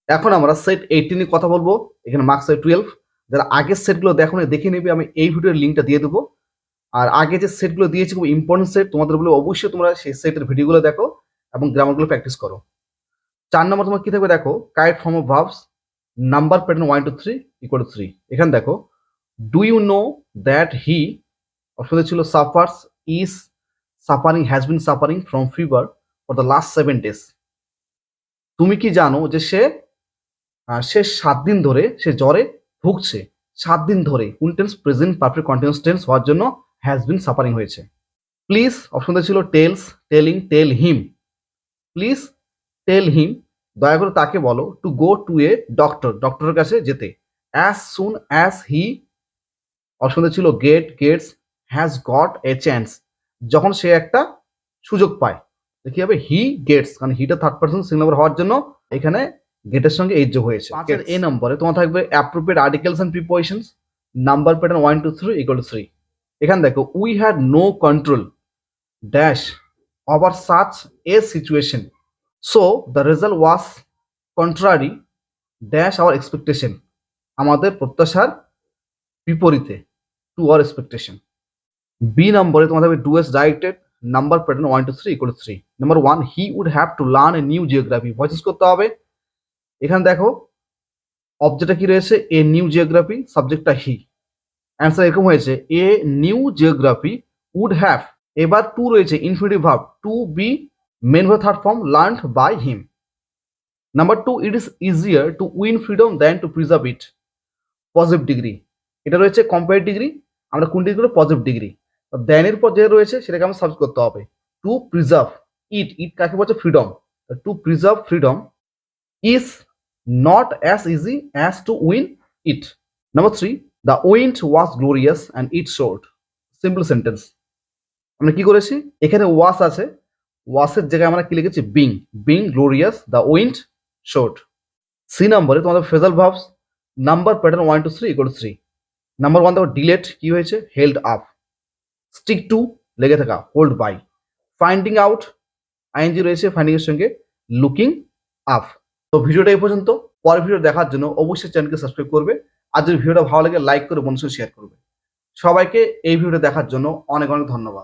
এখন আমরা সেট 18 নিয়ে কথা বলবো। এখানে মার্কস হয় 12। যারা আগের সেটগুলো দেখো দেখে নেবে, আমি এই ভিডিওর লিঙ্কটা দিয়ে দেবো। আর আগে যে সেটগুলো দিয়েছি খুব ইম্পর্টেন্ট সেট, তোমাদের বলে অবশ্যই তোমরা সেই সেটের ভিডিওগুলো দেখো এবং গ্রামারগুলো প্র্যাকটিস করো। 4 নম্বর তোমার কি থাকবে দেখো, correct form of verbs, number pattern 1 to 3 equal to 3। এখানে দেখো, do you know that he, option ছিল suffers, is suffering, has been suffering from fever for the last 7 days। তুমি কি জানো যে সে 7 দিন ধরে সে জ্বরে ভুগছে। 7 দিন ধরে কোন tense? Present perfect continuous tense হওয়ার জন্য হ্যাজ বিন সাফারিং হয়েছে। প্লিজ, অপশন ছিল tells, telling, tell him. Please tell him, দয়া করে তাকে বলো, to go to a doctor, ডক্টরের কাছে যেতে। As soon as he, option ছিল get, gets, has got a chance, যখন সে একটা সুযোগ পায়। কি হবে? হি গেটস, কারণ হিটা থার্ড পার্সন সিঙ্গুলার হওয়ার জন্য এখানে গেটের সঙ্গে এইচ যোগ হয়েছে। পাঁচের এ নম্বরে তোমার থাকবে appropriate articles and prepositions, number pattern 1 to 3 equal to 3। এখানে দেখো, we had no control dash over such a situation, so the result was contrary dash our expectation, আমাদের প্রত্যাশার বিপরীতে, টু আওয়ার এক্সপেকটেশন। বি নম্বরে তোমার থাকবে do as directed, number pattern 1 to 3 equal to 3। Number 1, he would have to learn a new geography, voice করতে হবে। এখানে দেখো অবজেক্টটা কি রয়েছে? এ নিউ জিওগ্রাফি, সাবজেক্টটা হি। অ্যান্সার এরকম হয়েছে, a new geography would have, এবার টু রয়েছে infinitive verb to be, main verb third form, learned by him. Number 2, it is easier to win freedom than to preserve it, positive degree. এটা রয়েছে comparative degree, আমরা কোন degree করবো? Positive degree. দ্যানের পর যে রয়েছে সেটাকে আমরা সাবজেক্ট করতে হবে। টু প্রিজার্ভ ইট, ইট কাকে বলছে? Freedom. Two preserve freedom is not as easy as to win it. Number 3, the wind was glorious and it শোর্ড, simple sentence. আমরা কি করেছি? এখানে ওয়াস আছে, ওয়াসের জায়গায় আমরা কি লিখেছি? Being, being glorious, the wind shored. C নম্বরে তোমাদের phrasal verbs, number pattern 1 to 3 equal to 3। Number 1 দেখো, ডিলেট কি হয়েছে? Held up. স্টিক টু, লেগে থাকা, hold by. Finding out, ING রয়েছে ফাইন্ডিং এর সঙ্গে, লুকিং আপ। তো ভিডিওটা এই পর্যন্ত। পরের ভিডিও দেখার জন্য অবশ্যই চ্যানেলকে সাবস্ক্রাইব করবে। আর যদি ভিডিওটা ভালো লাগে লাইক করে বন্ধুদের শেয়ার করবে। সবাইকে এই ভিডিওটা দেখার জন্য অনেক অনেক ধন্যবাদ।